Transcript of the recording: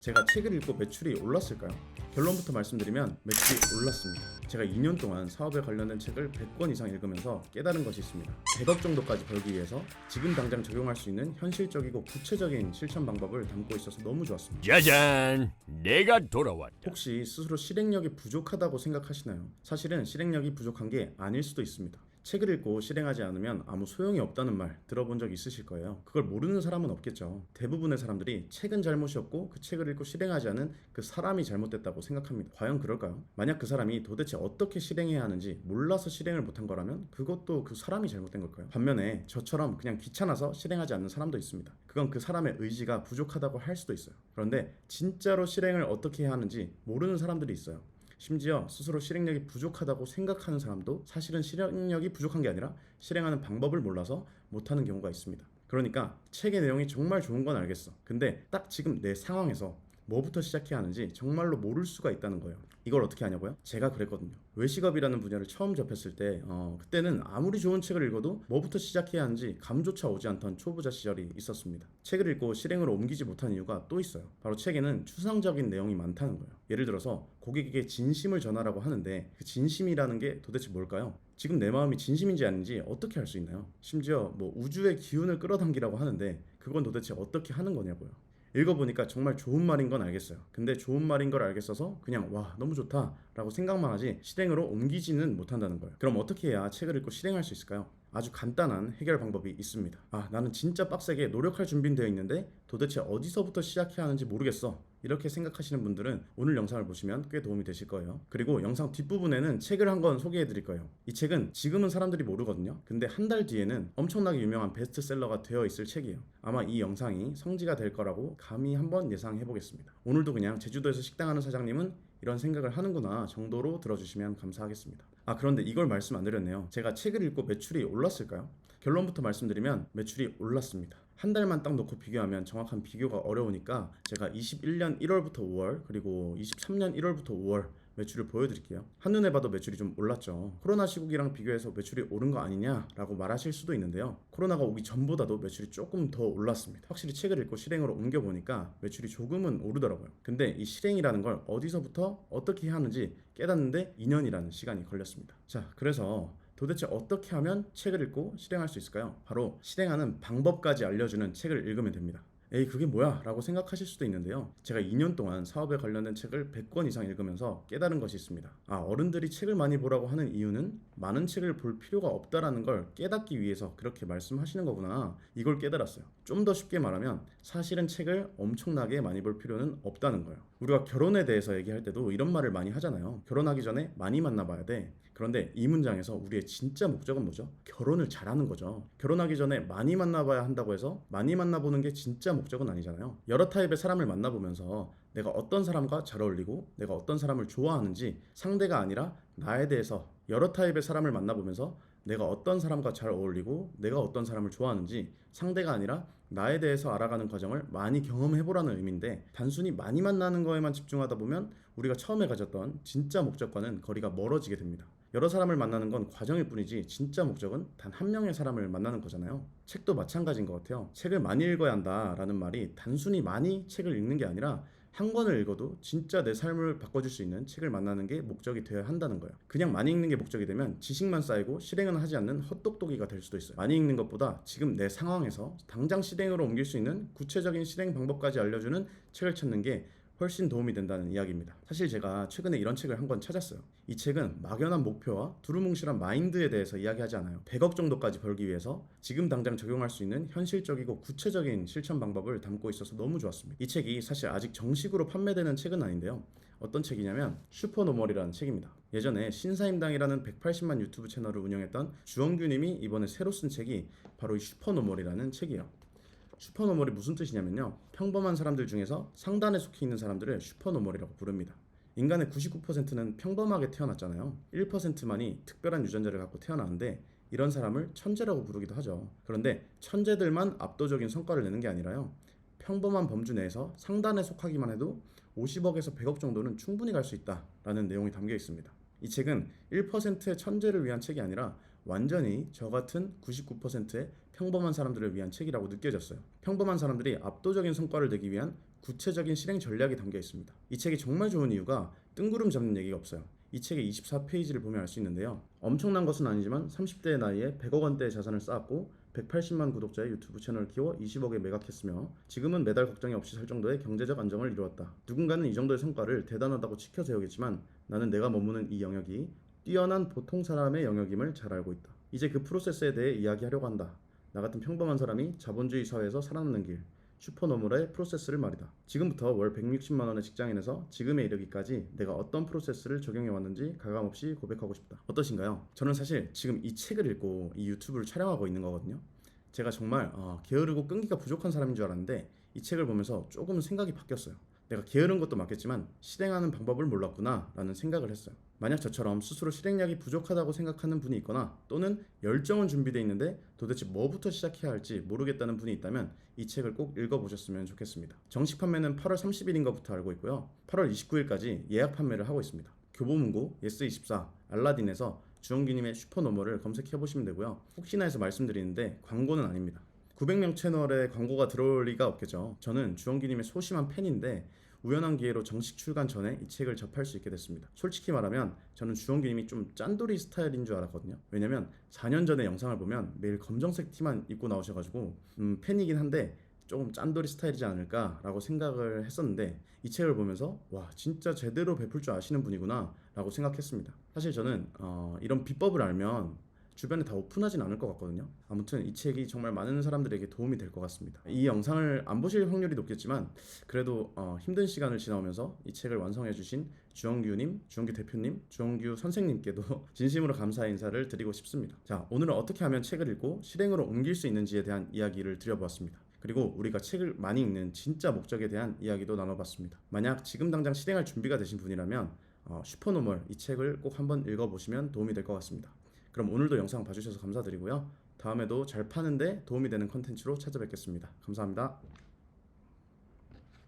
제가 책을 읽고 매출이 올랐을까요? 결론부터 말씀드리면 매출이 올랐습니다. 제가 2년 동안 사업에 관련된 책을 100권 이상 읽으면서 깨달은 것이 있습니다. 100억 정도까지 벌기 위해서 지금 당장 적용할 수 있는 현실적이고 구체적인 실천 방법을 담고 있어서 너무 좋았습니다. 짜잔! 내가 돌아왔다. 혹시 스스로 실행력이 부족하다고 생각하시나요? 사실은 실행력이 부족한 게 아닐 수도 있습니다. 책을 읽고 실행하지 않으면 아무 소용이 없다는 말 들어본 적 있으실 거예요. 그걸 모르는 사람은 없겠죠. 대부분의 사람들이 책은 잘못이 없고 그 책을 읽고 실행하지 않은 그 사람이 잘못됐다고 생각합니다. 과연 그럴까요? 만약 그 사람이 도대체 어떻게 실행해야 하는지 몰라서 실행을 못한 거라면 그것도 그 사람이 잘못된 걸까요? 반면에 저처럼 그냥 귀찮아서 실행하지 않는 사람도 있습니다. 그건 그 사람의 의지가 부족하다고 할 수도 있어요. 그런데 진짜로 실행을 어떻게 해야 하는지 모르는 사람들이 있어요. 심지어 스스로 실행력이 부족하다고 생각하는 사람도 사실은 실행력이 부족한 게 아니라 실행하는 방법을 몰라서 못하는 경우가 있습니다. 그러니까 책의 내용이 정말 좋은 건 알겠어. 근데 딱 지금 내 상황에서 뭐부터 시작해야 하는지 정말로 모를 수가 있다는 거예요. 이걸 어떻게 하냐고요? 제가 그랬거든요. 외식업이라는 분야를 처음 접했을 때 그때는 아무리 좋은 책을 읽어도 뭐부터 시작해야 하는지 감조차 오지 않던 초보자 시절이 있었습니다. 책을 읽고 실행으로 옮기지 못한 이유가 또 있어요. 바로 책에는 추상적인 내용이 많다는 거예요. 예를 들어서 고객에게 진심을 전하라고 하는데 그 진심이라는 게 도대체 뭘까요? 지금 내 마음이 진심인지 아닌지 어떻게 알 수 있나요? 심지어 우주의 기운을 끌어당기라고 하는데 그건 도대체 어떻게 하는 거냐고요. 읽어보니까 정말 좋은 말인 건 알겠어요. 근데 좋은 말인 걸 알겠어서 그냥 와 너무 좋다 라고 생각만 하지 실행으로 옮기지는 못한다는 거예요. 그럼 어떻게 해야 책을 읽고 실행할 수 있을까요? 아주 간단한 해결 방법이 있습니다. 나는 진짜 빡세게 노력할 준비는 되어 있는데 도대체 어디서부터 시작해야 하는지 모르겠어. 이렇게 생각하시는 분들은 오늘 영상을 보시면 꽤 도움이 되실 거예요. 그리고 영상 뒷부분에는 책을 한 권 소개해 드릴 거예요. 이 책은 지금은 사람들이 모르거든요. 근데 한 달 뒤에는 엄청나게 유명한 베스트셀러가 되어 있을 책이에요. 아마 이 영상이 성지가 될 거라고 감히 한번 예상해 보겠습니다. 오늘도 그냥 제주도에서 식당 하는 사장님은 이런 생각을 하는구나 정도로 들어주시면 감사하겠습니다. 그런데 이걸 말씀 안 드렸네요. 제가 책을 읽고 매출이 올랐을까요? 결론부터 말씀드리면 매출이 올랐습니다. 한 달만 딱 놓고 비교하면 정확한 비교가 어려우니까 제가 21년 1월부터 5월 그리고 23년 1월부터 5월 매출을 보여드릴게요. 한눈에 봐도 매출이 좀 올랐죠. 코로나 시국이랑 비교해서 매출이 오른 거 아니냐라고 말하실 수도 있는데요. 코로나가 오기 전보다도 매출이 조금 더 올랐습니다. 확실히 책을 읽고 실행으로 옮겨보니까 매출이 조금은 오르더라고요. 근데 이 실행이라는 걸 어디서부터 어떻게 해야 하는지 깨닫는데 2년이라는 시간이 걸렸습니다. 자, 그래서 도대체 어떻게 하면 책을 읽고 실행할 수 있을까요? 바로 실행하는 방법까지 알려주는 책을 읽으면 됩니다. 에이 그게 뭐야? 라고 생각하실 수도 있는데요. 제가 2년 동안 사업에 관련된 책을 100권 이상 읽으면서 깨달은 것이 있습니다. 어른들이 책을 많이 보라고 하는 이유는 많은 책을 볼 필요가 없다라는 걸 깨닫기 위해서 그렇게 말씀하시는 거구나. 이걸 깨달았어요. 좀 더 쉽게 말하면 사실은 책을 엄청나게 많이 볼 필요는 없다는 거예요. 우리가 결혼에 대해서 얘기할 때도 이런 말을 많이 하잖아요. 결혼하기 전에 많이 만나봐야 돼. 그런데 이 문장에서 우리의 진짜 목적은 뭐죠? 결혼을 잘하는 거죠. 결혼하기 전에 많이 만나봐야 한다고 해서 많이 만나보는 게 진짜 목적은 아니잖아요. 여러 타입의 사람을 만나보면서 내가 어떤 사람과 잘 어울리고 내가 어떤 사람을 좋아하는지 상대가 아니라 나에 대해서 여러 타입의 사람을 만나보면서 내가 어떤 사람과 잘 어울리고 내가 어떤 사람을 좋아하는지 상대가 아니라 나에 대해서 알아가는 과정을 많이 경험해보라는 의미인데 단순히 많이 만나는 거에만 집중하다 보면 우리가 처음에 가졌던 진짜 목적과는 거리가 멀어지게 됩니다. 여러 사람을 만나는 건 과정일 뿐이지 진짜 목적은 단 한 명의 사람을 만나는 거잖아요. 책도 마찬가지인 것 같아요. 책을 많이 읽어야 한다라는 말이 단순히 많이 책을 읽는 게 아니라 한 권을 읽어도 진짜 내 삶을 바꿔줄 수 있는 책을 만나는 게 목적이 되어야 한다는 거예요. 그냥 많이 읽는 게 목적이 되면 지식만 쌓이고 실행은 하지 않는 헛똑똑이가 될 수도 있어요. 많이 읽는 것보다 지금 내 상황에서 당장 실행으로 옮길 수 있는 구체적인 실행 방법까지 알려주는 책을 찾는 게 훨씬 도움이 된다는 이야기입니다. 사실 제가 최근에 이런 책을 한 권 찾았어요. 이 책은 막연한 목표와 두루뭉실한 마인드에 대해서 이야기하지 않아요. 100억 정도까지 벌기 위해서 지금 당장 적용할 수 있는 현실적이고 구체적인 실천 방법을 담고 있어서 너무 좋았습니다. 이 책이 사실 아직 정식으로 판매되는 책은 아닌데요. 어떤 책이냐면 슈퍼노멀이라는 책입니다. 예전에 신사임당이라는 180만 유튜브 채널을 운영했던 주원규님이 이번에 새로 쓴 책이 바로 이 슈퍼노멀이라는 책이에요. 슈퍼노멀이 무슨 뜻이냐면요. 평범한 사람들 중에서 상단에 속해 있는 사람들을 슈퍼노멀이라고 부릅니다. 인간의 99%는 평범하게 태어났잖아요. 1%만이 특별한 유전자를 갖고 태어나는데 이런 사람을 천재라고 부르기도 하죠. 그런데 천재들만 압도적인 성과를 내는 게 아니라요. 평범한 범주 내에서 상단에 속하기만 해도 50억에서 100억 정도는 충분히 갈 수 있다라는 내용이 담겨 있습니다. 이 책은 1%의 천재를 위한 책이 아니라 완전히 저 같은 99%의 평범한 사람들을 위한 책이라고 느껴졌어요. 평범한 사람들이 압도적인 성과를 내기 위한 구체적인 실행 전략이 담겨 있습니다. 이 책이 정말 좋은 이유가 뜬구름 잡는 얘기가 없어요. 이 책의 24페이지를 보면 알 수 있는데요. 엄청난 것은 아니지만 30대의 나이에 100억 원대의 자산을 쌓았고 180만 구독자의 유튜브 채널을 키워 20억에 매각했으며 지금은 매달 걱정이 없이 살 정도의 경제적 안정을 이루었다. 누군가는 이 정도의 성과를 대단하다고 치켜 세우겠지만 나는 내가 머무는 이 영역이 뛰어난 보통 사람의 영역임을 잘 알고 있다. 이제 그 프로세스에 대해 이야기하려고 한다. 나 같은 평범한 사람이 자본주의 사회에서 살아남는 길, 슈퍼노멀의 프로세스를 말이다. 지금부터 월 160만 원의 직장인에서 지금에 이르기까지 내가 어떤 프로세스를 적용해 왔는지 가감없이 고백하고 싶다. 어떠신가요? 저는 사실 지금 이 책을 읽고 이 유튜브를 촬영하고 있는 거거든요. 제가 정말 게으르고 끈기가 부족한 사람인 줄 알았는데 이 책을 보면서 조금 생각이 바뀌었어요. 내가 게으른 것도 맞겠지만 실행하는 방법을 몰랐구나 라는 생각을 했어요. 만약 저처럼 스스로 실행력이 부족하다고 생각하는 분이 있거나 또는 열정은 준비되어 있는데 도대체 뭐부터 시작해야 할지 모르겠다는 분이 있다면 이 책을 꼭 읽어보셨으면 좋겠습니다. 정식 판매는 8월 30일인 것부터 알고 있고요. 8월 29일까지 예약 판매를 하고 있습니다. 교보문고, 예스24, 알라딘에서 주원규님의 슈퍼노멀을 검색해보시면 되고요. 혹시나 해서 말씀드리는데 광고는 아닙니다. 900명 채널에 광고가 들어올 리가 없겠죠. 저는 주원규님의 소심한 팬인데 우연한 기회로 정식 출간 전에 이 책을 접할 수 있게 됐습니다. 솔직히 말하면 저는 주원규님이 좀 짠돌이 스타일인 줄 알았거든요. 왜냐면 4년 전에 영상을 보면 매일 검정색 티만 입고 나오셔가지고 팬이긴 한데 조금 짠돌이 스타일이지 않을까라고 생각을 했었는데 이 책을 보면서 와 진짜 제대로 베풀 줄 아시는 분이구나 라고 생각했습니다. 사실 저는 이런 비법을 알면 주변에 다 오픈하진 않을 것 같거든요. 아무튼 이 책이 정말 많은 사람들에게 도움이 될 것 같습니다. 이 영상을 안 보실 확률이 높겠지만 그래도 힘든 시간을 지나오면서 이 책을 완성해 주신 주원규님, 주원규 대표님, 주원규 선생님께도 진심으로 감사의 인사를 드리고 싶습니다. 자, 오늘은 어떻게 하면 책을 읽고 실행으로 옮길 수 있는지에 대한 이야기를 드려보았습니다. 그리고 우리가 책을 많이 읽는 진짜 목적에 대한 이야기도 나눠봤습니다. 만약 지금 당장 실행할 준비가 되신 분이라면 슈퍼노멀 이 책을 꼭 한번 읽어보시면 도움이 될 것 같습니다. 그럼 오늘도 영상 봐주셔서 감사드리고요. 다음에도 잘 파는데 도움이 되는 컨텐츠로 찾아뵙겠습니다. 감사합니다.